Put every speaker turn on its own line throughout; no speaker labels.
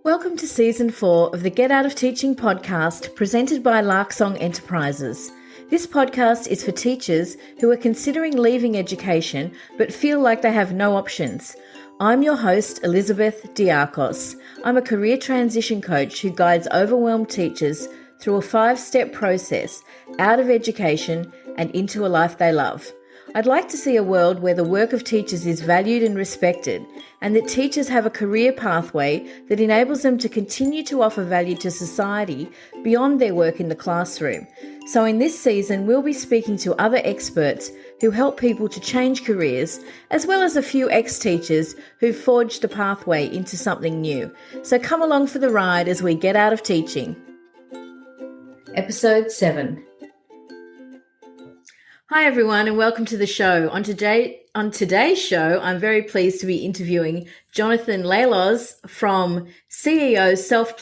Welcome to Season 4 of the Get Out of Teaching podcast presented by Larksong Enterprises. This podcast is for teachers who are considering leaving education but feel like they have no options. I'm your host, Elizabeth Diakos. I'm a career transition coach who guides overwhelmed teachers through a 5-step process out of education and into a life they love. I'd like to see a world where the work of teachers is valued and respected, and that teachers have a career pathway that enables them to continue to offer value to society beyond their work in the classroom. So in this season, we'll be speaking to other experts who help people to change careers, as well as a few ex-teachers who've forged a pathway into something new. So come along for the ride as we get out of teaching. Episode 7. Hi everyone and welcome to the show. On today's show, I'm very pleased to be interviewing Jonathan Laloz from CEO Self++.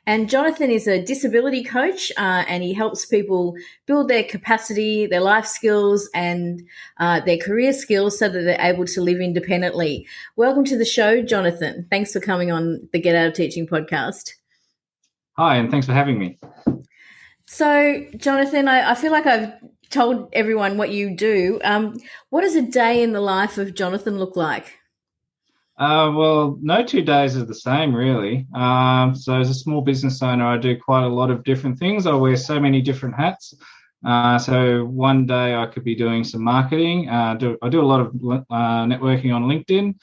And Jonathan is a disability coach and he helps people build their capacity, their life skills and their career skills so that they're able to live independently. Welcome to the show, Jonathan. Thanks for coming on the Get Out of Teaching podcast.
Hi, and thanks for having me.
So, Jonathan, I feel like I've told everyone what you do. What does a day in the life of Jonathan look like?
Well, no 2 days are the same, really. So as a small business owner, I do quite a lot of different things. I wear so many different hats. So one day I could be doing some marketing. I do a lot of networking on LinkedIn.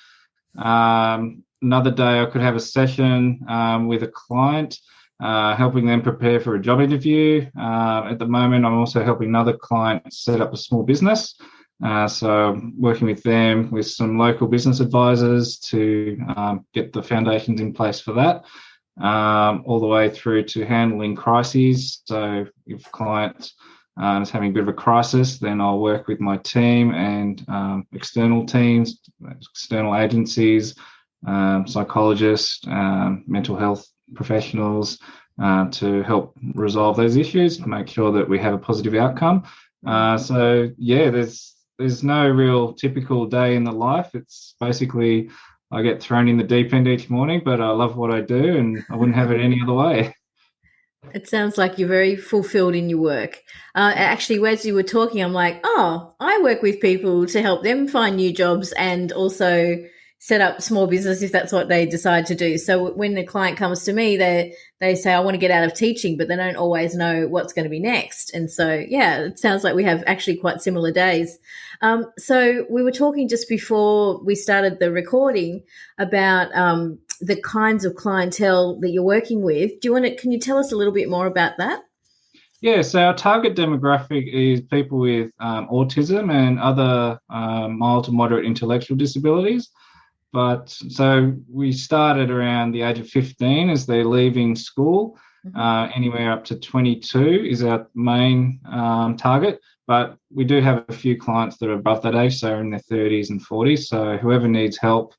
Another day I could have a session with a client, helping them prepare for a job interview. At the moment, I'm also helping another client set up a small business. So working with them with some local business advisors to get the foundations in place for that, all the way through to handling crises. So if a client is having a bit of a crisis, then I'll work with my team and external teams, external agencies, psychologists, mental health professionals to help resolve those issues, to make sure that we have a positive outcome. There's no real typical day in the life. It's basically I get thrown in the deep end each morning, but I love what I do and I wouldn't have it any other way.
It sounds like you're very fulfilled in your work. Actually, as you were talking, I'm like, I work with people to help them find new jobs and also set up small business if that's what they decide to do. So when the client comes to me, they say, I want to get out of teaching, but they don't always know what's going to be next. And so, yeah, it sounds like we have actually quite similar days. So we were talking just before we started the recording about the kinds of clientele that you're working with. Can you tell us a little bit more about that?
Yeah, so our target demographic is people with autism and other mild to moderate intellectual disabilities. But so we started around the age of 15 as they're leaving school. Anywhere up to 22 is our main target. But we do have a few clients that are above that age, so in their 30s and 40s. So whoever needs help,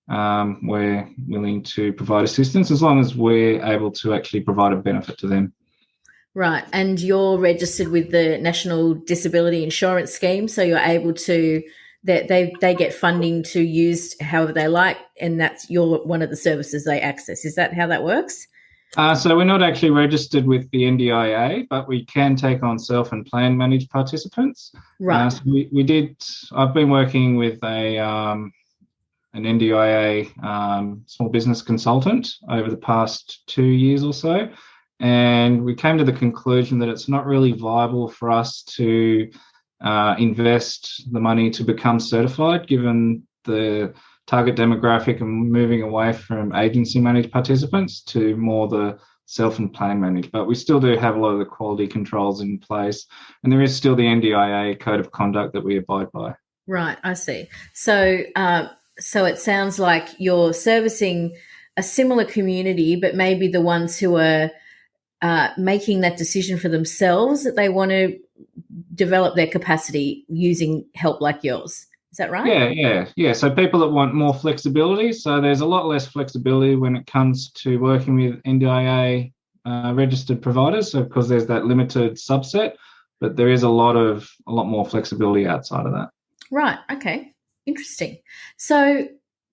we're willing to provide assistance as long as we're able to actually provide a benefit to them.
Right. And you're registered with the National Disability Insurance Scheme, so you're able to they get funding to use however they like, and that's one of the services they access. Is that how that works?
So we're not actually registered with the NDIA, but we can take on self and plan managed participants.
Right.
So I've been working with an NDIA small business consultant over the past 2 years or so, and we came to the conclusion that it's not really viable for us to invest the money to become certified, given the target demographic and moving away from agency managed participants to more the self and plan managed. But we still do have a lot of the quality controls in place, and there is still the NDIA code of conduct that we abide by.
Right, I see. So it sounds like you're servicing a similar community, but maybe the ones who are making that decision for themselves that they want to develop their capacity using help like yours. Is that right?
Yeah. So people that want more flexibility. So there's a lot less flexibility when it comes to working with NDIA registered providers. So because there's that limited subset, but there is a lot more flexibility outside of that.
Right. Okay. Interesting. So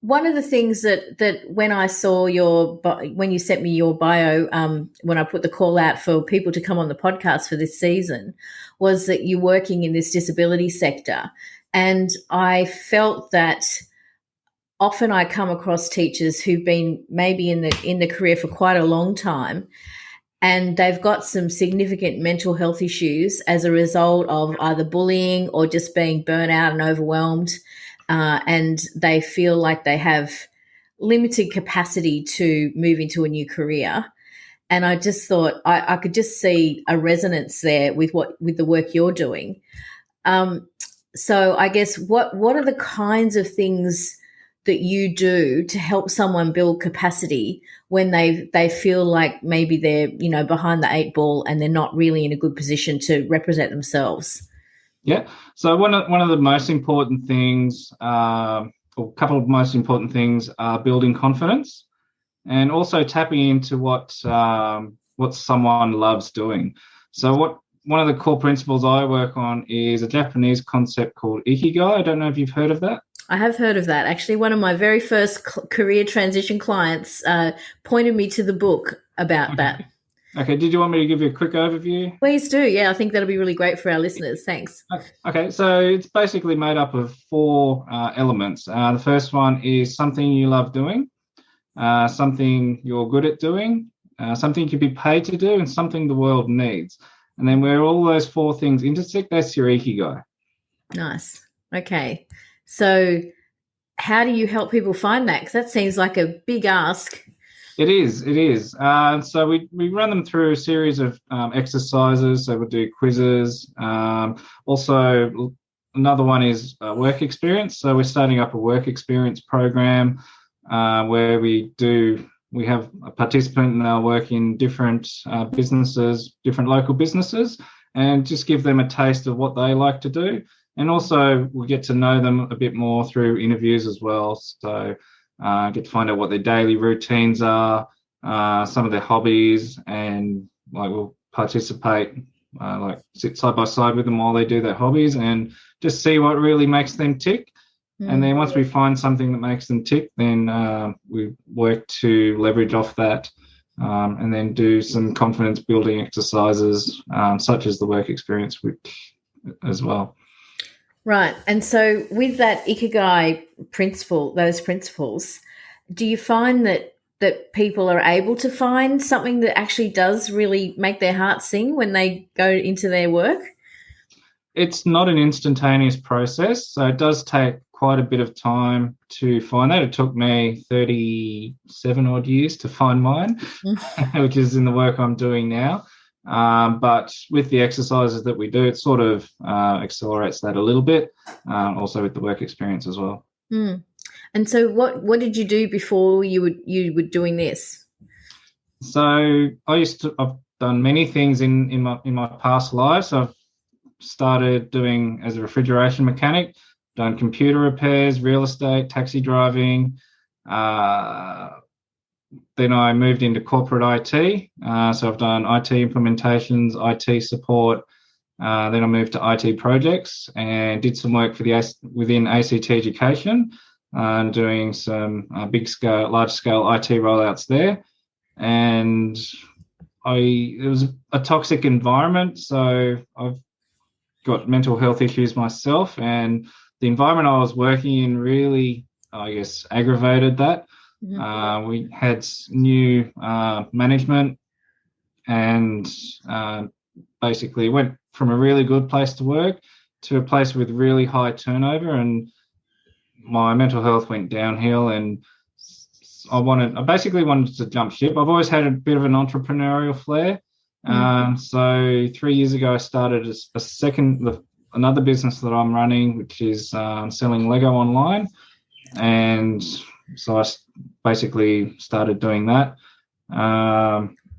one of the things that when I saw when you sent me your bio, when I put the call out for people to come on the podcast for this season, was that you're working in this disability sector. And I felt that often I come across teachers who've been maybe in the career for quite a long time, and they've got some significant mental health issues as a result of either bullying or just being burnt out and overwhelmed. And they feel like they have limited capacity to move into a new career. And I just thought I could just see a resonance there with the work you're doing. So I guess what are the kinds of things that you do to help someone build capacity when they feel like maybe they're, behind the eight ball and they're not really in a good position to represent themselves?
Yeah. So one of the most important things, or a couple of most important things, are building confidence and also tapping into what someone loves doing. So one of the core principles I work on is a Japanese concept called Ikigai. I don't know if you've heard of that.
I have heard of that. Actually, one of my very first career transition clients pointed me to the book about that.
Okay. Did you want me to give you a quick overview?
Please do. Yeah, I think that'll be really great for our listeners. Thanks.
Okay. So it's basically made up of four elements. The first one is something you love doing, something you're good at doing, something you can be paid to do, and something the world needs. And then where all those four things intersect, that's your Ikigai. Nice.
Okay. So how do you help people find that? Because that seems like a big ask.
It is. So we run them through a series of exercises. So we'll do quizzes. Also, another one is work experience. So we're starting up a work experience program where we have a participant and they'll work in different businesses, different local businesses, and just give them a taste of what they like to do. And also we'll get to know them a bit more through interviews as well. So get to find out what their daily routines are, some of their hobbies, and we'll participate, sit side by side with them while they do their hobbies and just see what really makes them tick. And then once we find something that makes them tick, then we work to leverage off that and then do some confidence building exercises such as the work experience as well.
Right. And so with that Ikigai principle, those principles, do you find that people are able to find something that actually does really make their heart sing when they go into their work?
It's not an instantaneous process, so it does take quite a bit of time to find that. It took me 37 odd years to find mine, which is in the work I'm doing now. But with the exercises that we do, it sort of accelerates that a little bit, also with the work experience as well.
And so what did you do before you were doing this?
So I've done many things in my past life. So I've started doing as a refrigeration mechanic, done computer repairs, real estate, taxi driving. Then I moved into corporate IT. So I've done IT implementations, IT support. Then I moved to IT projects and did some work within ACT education, doing some large scale IT rollouts there. And it was a toxic environment. So I've got mental health issues myself, and the environment I was working in really, I guess, aggravated that. We had new management and basically went from a really good place to work to a place with really high turnover, and my mental health went downhill, and I basically wanted to jump ship. I've always had a bit of an entrepreneurial flair. So 3 years ago, I started another business that I'm running, which is selling Lego online. And so I basically started doing that,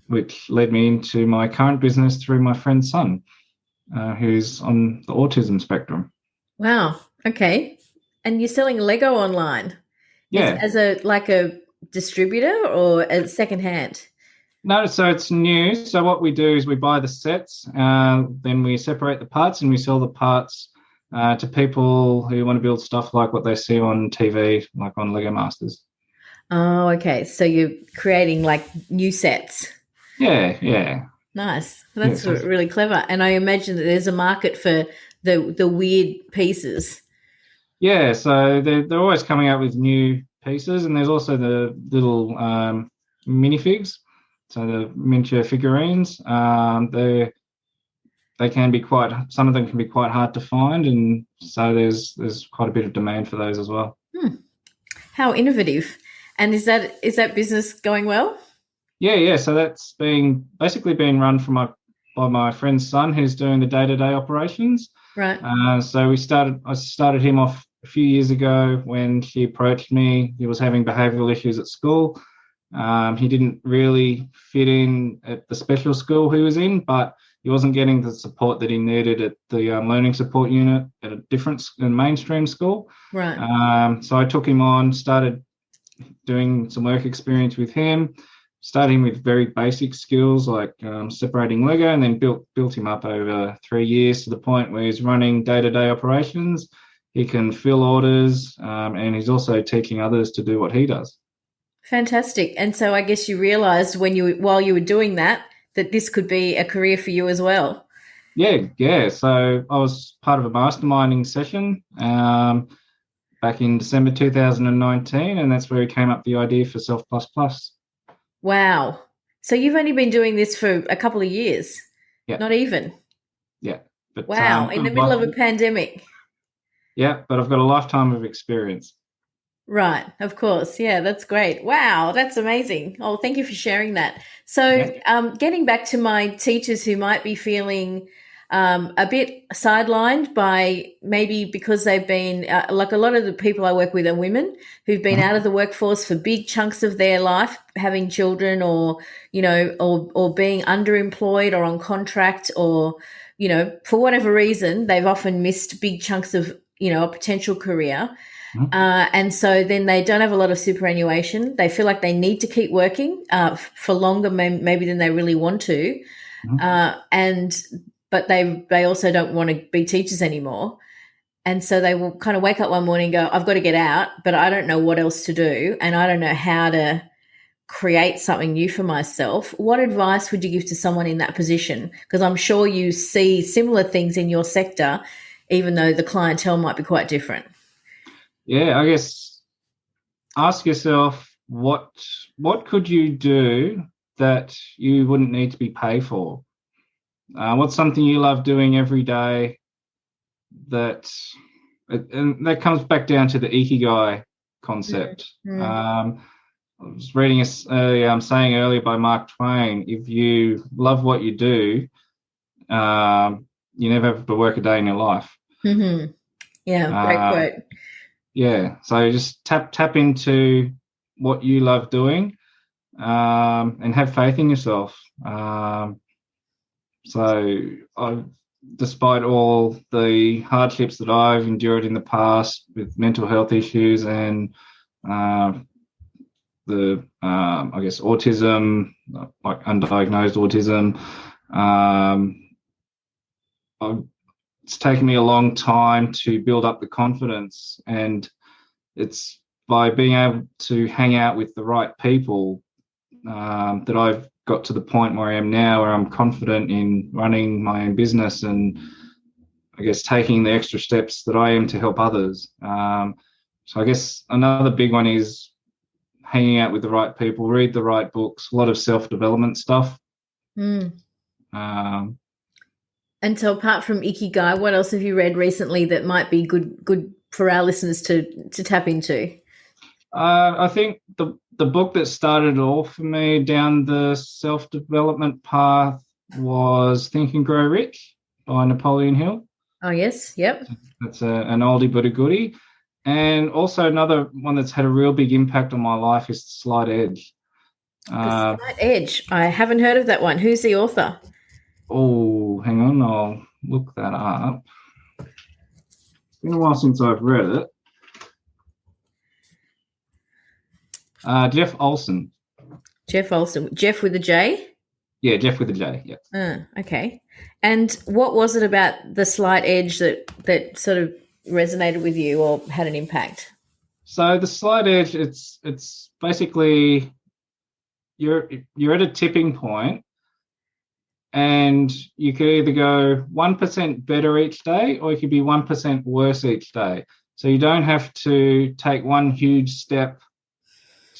which led me into my current business through my friend's son, who's on the autism spectrum.
Wow. Okay. And you're selling Lego online?
Yeah.
As a distributor or as secondhand?
No, so it's new. So what we do is we buy the sets, then we separate the parts and we sell the parts to people who want to build stuff like what they see on TV, like on Lego Masters.
Oh, okay. So you're creating like new sets.
Yeah.
Nice. That's
Yes.
really clever. And I imagine that there's a market for the weird pieces.
Yeah, so they're always coming out with new pieces, and there's also the little minifigs, so the miniature figurines. They can be some of them can be quite hard to find, and so there's quite a bit of demand for those as well.
How innovative. And is that business going well?
Yeah. So that's basically being run by my friend's son, who's doing the day-to-day operations.
Right.
So I started him off a few years ago when he approached me. He was having behavioural issues at school. He didn't really fit in at the special school he was in, but he wasn't getting the support that he needed at the learning support unit at a different mainstream school.
Right.
So I took him on, started doing some work experience with him, starting with very basic skills like separating Lego, and then built him up over 3 years to the point where he's running day-to-day operations. He can fill orders, and he's also teaching others to do what he does.
Fantastic. And so I guess you realized while you were doing that this could be a career for you as well.
Yeah. So I was part of a masterminding session back in December 2019, and that's where he came up with the idea for Self++.
Wow. So you've only been doing this for a couple of years?
Yeah.
Not even?
Yeah. But,
wow, in the middle of a pandemic.
Yeah, but I've got a lifetime of experience.
Right, of course. Yeah, that's great. Wow, that's amazing. Oh, thank you for sharing that. So getting back to my teachers who might be feeling a bit sidelined by maybe because they've been like a lot of the people I work with are women who've been out of the workforce for big chunks of their life, having children or, or being underemployed or on contract or, for whatever reason, they've often missed big chunks of, a potential career. And so then they don't have a lot of superannuation. They feel like they need to keep working for longer maybe than they really want to. But they also don't want to be teachers anymore. And so they will kind of wake up one morning and go, I've got to get out, but I don't know what else to do. And I don't know how to create something new for myself. What advice would you give to someone in that position? Because I'm sure you see similar things in your sector, even though the clientele might be quite different.
Yeah, I guess ask yourself what could you do that you wouldn't need to be paid for? What's something you love doing every day and that comes back down to the Ikigai concept. I was reading a saying earlier by Mark Twain, if you love what you do, you never have to work a day in your life.
Mm-hmm. Yeah, great quote.
Yeah, so just tap into what you love doing and have faith in yourself. Despite all the hardships that I've endured in the past with mental health issues and I guess autism, like undiagnosed autism, it's taken me a long time to build up the confidence, and it's by being able to hang out with the right people that I've got to the point where I am now, where I'm confident in running my own business and I guess taking the extra steps that I am to help others. So I guess another big one is hanging out with the right people, read the right books, a lot of self-development stuff.
And so apart from Ikigai, what else have you read recently that might be good for our listeners to tap into?
I think the book that started it all for me down the self-development path was Think and Grow Rich by Napoleon Hill.
Oh, yes. Yep.
That's an oldie but a goodie. And also another one that's had a real big impact on my life is The Slight Edge.
The Slight Edge. I haven't heard of that one. Who's the author?
Oh, hang on. I'll look that up. It's been a while since I've read it. Jeff Olson.
Jeff Olson. Jeff with a J?
Yeah, Jeff with a J. Yeah.
Okay. And what was it about the slight edge that sort of resonated with you or had an impact?
So the slight edge, it's basically you're at a tipping point, and you could either go 1% better each day, or you could be 1% worse each day. So you don't have to take one huge step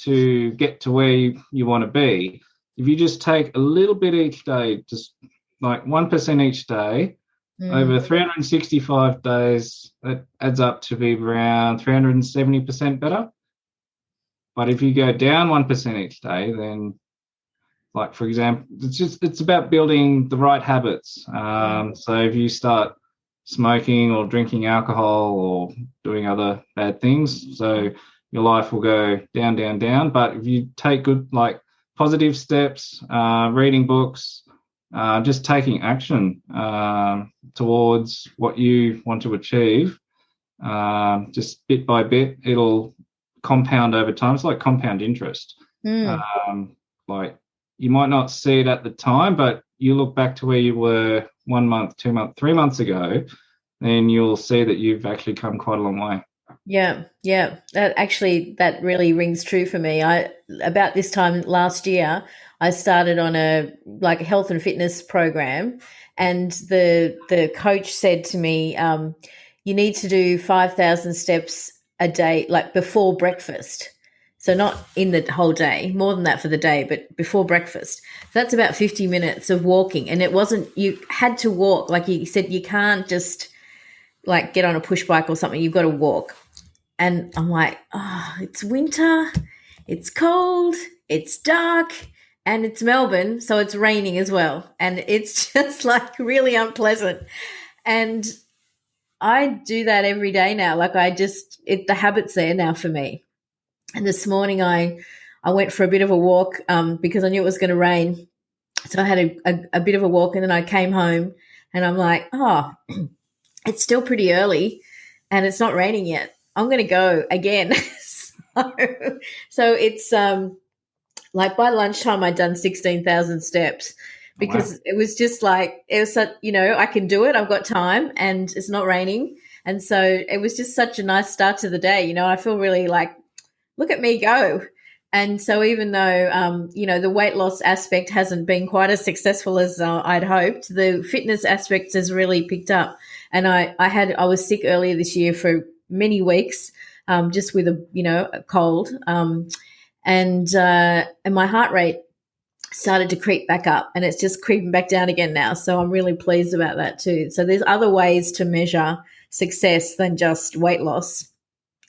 to get to where you want to be. If you just take a little bit each day, just like 1% each day, over 365 days, that adds up to be around 370% better. But if you go down 1% each day, then, like, for example, it's about building the right habits. So if you start smoking or drinking alcohol or doing other bad things, so your life will go down, down, down. But if you take good, like, positive steps, reading books, just taking action towards what you want to achieve, just bit by bit, it'll compound over time. It's like compound interest. Like, you might not see it at the time, but you look back to where you were 1 month, 2 months, 3 months ago, then you'll see that you've actually come quite a long way.
Yeah. That really rings true for me. About this time last year, I started on a health and fitness program, and the coach said to me, you need to do 5,000 steps a day, like before breakfast. So not in the whole day, more than that for the day, but before breakfast. So that's about 50 minutes of walking. And it wasn't, you had to walk. Like you said, you can't just like get on a push bike or something. You've got to walk. And I'm like, oh, it's winter, it's cold, it's dark, and it's Melbourne, so it's raining as well. And it's just like really unpleasant. And I do that every day now. Like the habit's there now for me. And this morning I went for a bit of a walk because I knew it was going to rain. So I had a bit of a walk, and then I came home and I'm like, oh, it's still pretty early and it's not raining yet. I'm going to go again. so it's like by lunchtime I'd done 16,000 steps because It was just like, it was such, I can do it. I've got time and it's not raining. And so it was just such a nice start to the day. I feel really like, look at me go. And so even though, the weight loss aspect hasn't been quite as successful as I'd hoped, the fitness aspect has really picked up. And I was sick earlier this year for many weeks, just with a cold, and my heart rate started to creep back up, and it's just creeping back down again now. So I'm really pleased about that too. So there's other ways to measure success than just weight loss.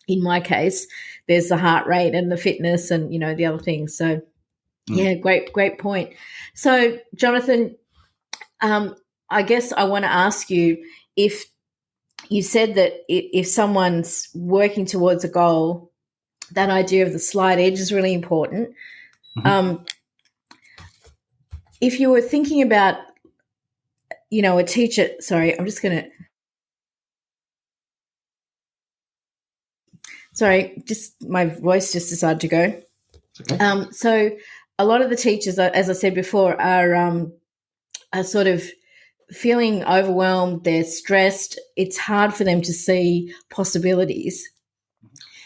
In my case, there's the heart rate and the fitness and, the other things. So, yeah, great point. So, Jonathan, I guess I want to ask you, if you said that if someone's working towards a goal, that idea of the slight edge is really important. If you were thinking about, a teacher, sorry, just my voice just decided to go.
Okay.
So a lot of the teachers, as I said before, are sort of feeling overwhelmed. They're stressed. It's hard for them to see possibilities.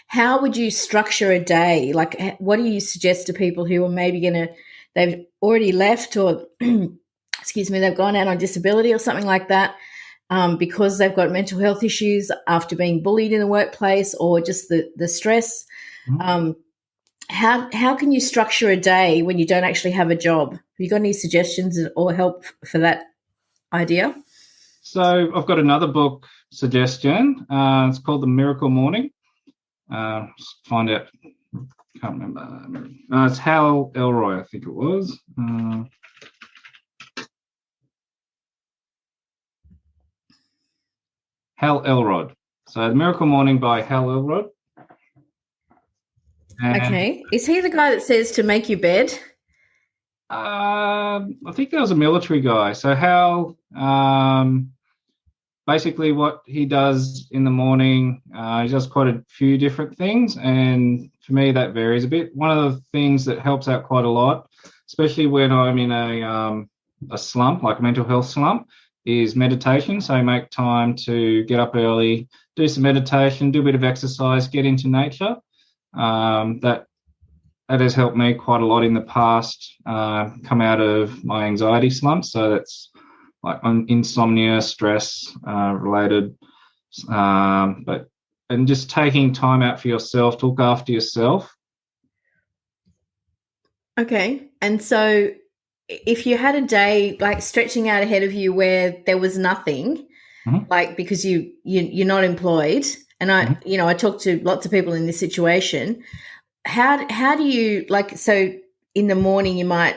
How would you structure a day? Like, what do you suggest to people who are maybe they've already left, or excuse me, they've gone out on disability or something like that, because they've got mental health issues after being bullied in the workplace, or just the stress. How can you structure a day when you don't actually have a job? Have you got any suggestions or help for that idea?
So I've got another book suggestion. It's called The Miracle Morning. Just find out. Can't remember. It's Hal Elroy, I think it was. Hal Elrod. So The Miracle Morning by Hal Elrod.
Okay. Is he the guy that says to make your bed?
I think that was a military guy. So Hal, basically what he does in the morning, he does quite a few different things, and for me that varies a bit. One of the things that helps out quite a lot, especially when I'm in a slump, like a mental health slump, is meditation. So I make time to get up early, do some meditation, do a bit of exercise, get into nature. That has helped me quite a lot in the past, come out of my anxiety slumps. So that's like insomnia, stress related, and just taking time out for yourself to look after yourself.
Okay. And so if you had a day like stretching out ahead of you where there was nothing, like because you're not employed, and I talk to lots of people in this situation. How do you like, so in the morning you might,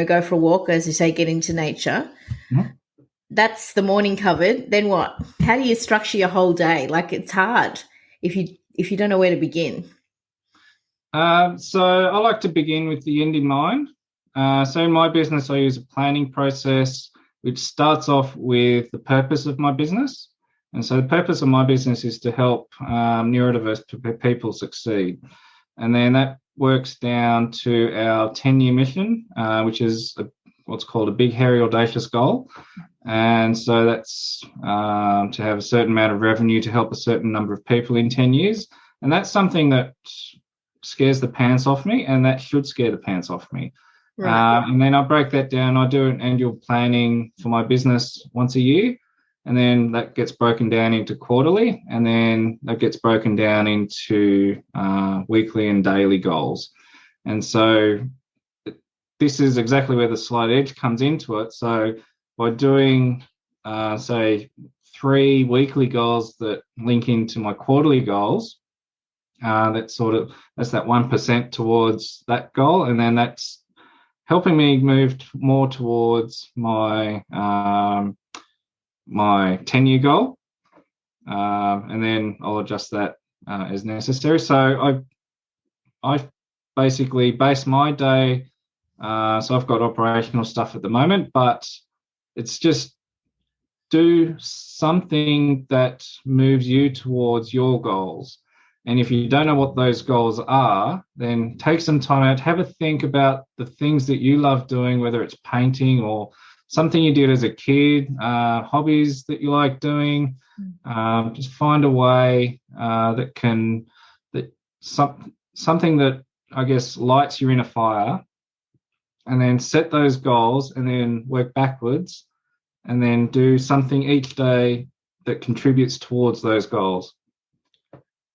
go for a walk, as you say, get into nature. That's the morning covered. Then what? How do you structure your whole day? Like, it's hard if you don't know where to begin.
So I like to begin with the end in mind. So in my business, I use a planning process which starts off with the purpose of my business. And so the purpose of my business is to help neurodiverse people succeed. And then that works down to our 10-year mission, which is what's called a big, hairy, audacious goal. And so that's to have a certain amount of revenue to help a certain number of people in 10 years. And that's something that scares the pants off me, and that should scare the pants off me. Right. And then I break that down. I do an annual planning for my business once a year. And then that gets broken down into quarterly, and then that gets broken down into weekly and daily goals. And so this is exactly where the slight edge comes into it. So by doing, say, 3 weekly goals that link into my quarterly goals, that's that 1% towards that goal, and then that's helping me move more towards my 10-year goal, and then I'll adjust that as necessary. So I basically base my day. So I've got operational stuff at the moment, but it's just do something that moves you towards your goals. And if you don't know what those goals are, then take some time out, have a think about the things that you love doing, whether it's painting or something you did as a kid, hobbies that you like doing. Just find a way something that I guess lights your inner fire, and then set those goals, and then work backwards, and then do something each day that contributes towards those goals.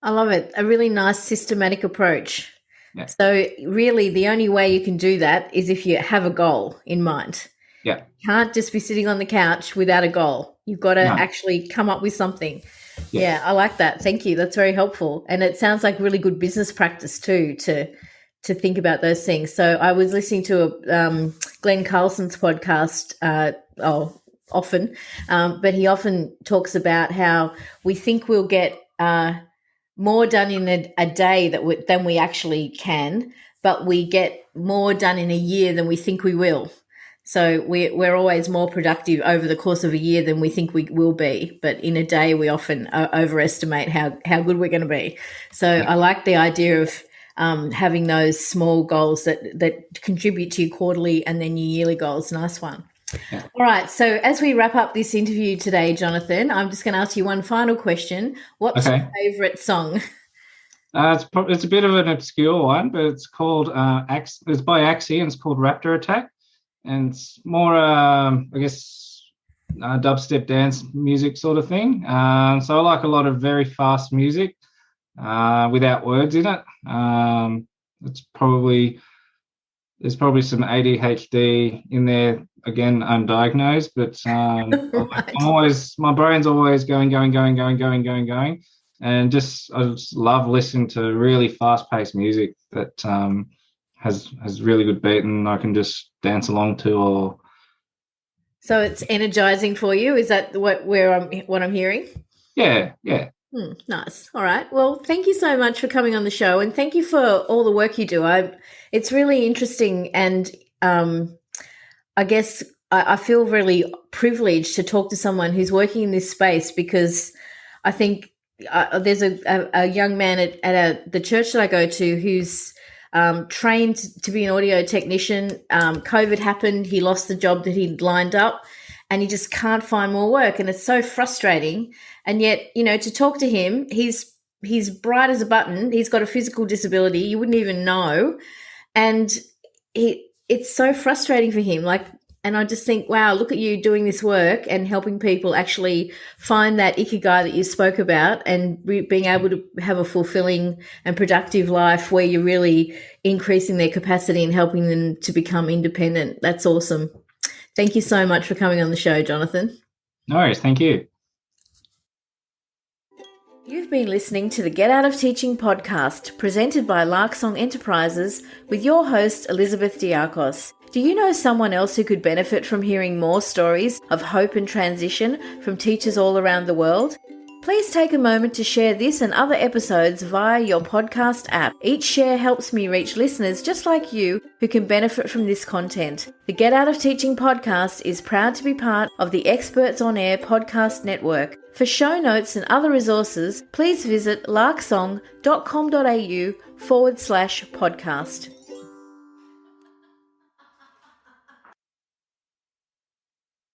I love it. A really nice systematic approach.
Yeah.
So really the only way you can do that is if you have a goal in mind.
Yeah.
You can't just be sitting on the couch without a goal. You've got to actually come up with something. Yeah, I like that. Thank you. That's very helpful. And it sounds like really good business practice too, to think about those things. So I was listening to Glenn Carlson's podcast often, but he often talks about how we think we'll get more done in a day than we actually can, but we get more done in a year than we think we will. So we're always more productive over the course of a year than we think we will be. But in a day, we often overestimate how good we're going to be. So I like the idea of having those small goals that contribute to your quarterly and then your yearly goals. Nice one. Yeah. All right. So as we wrap up this interview today, Jonathan, I'm just going to ask you one final question. What's your favourite song?
It's a bit of an obscure one, but it's called it's by Axie, and it's called Raptor Attack. And it's more, dubstep dance music sort of thing. So I like a lot of very fast music without words in it. There's probably some ADHD in there, again, undiagnosed, but right. My brain's always going. And I just love listening to really fast-paced music that has really good beat, and I can just dance along to.
So it's energizing for you. Is that what I'm hearing?
Yeah.
Nice. All right. Well, thank you so much for coming on the show, and thank you for all the work you do. It's really interesting, and I guess I feel really privileged to talk to someone who's working in this space, because I think there's a young man at the church that I go to who's trained to be an audio technician. COVID happened. He lost the job that he'd lined up and he just can't find more work. And it's so frustrating. And yet, to talk to him, he's bright as a button. He's got a physical disability. You wouldn't even know. And it's so frustrating for him. And I just think, wow, look at you doing this work and helping people actually find that Ikigai that you spoke about, and being able to have a fulfilling and productive life where you're really increasing their capacity and helping them to become independent. That's awesome. Thank you so much for coming on the show, Jonathan.
No worries. Thank you.
You've been listening to the Get Out of Teaching podcast, presented by Larksong Enterprises, with your host, Elizabeth Diakos. Do you know someone else who could benefit from hearing more stories of hope and transition from teachers all around the world? Please take a moment to share this and other episodes via your podcast app. Each share helps me reach listeners just like you who can benefit from this content. The Get Out of Teaching podcast is proud to be part of the Experts on Air podcast network. For show notes and other resources, please visit larksong.com.au/podcast.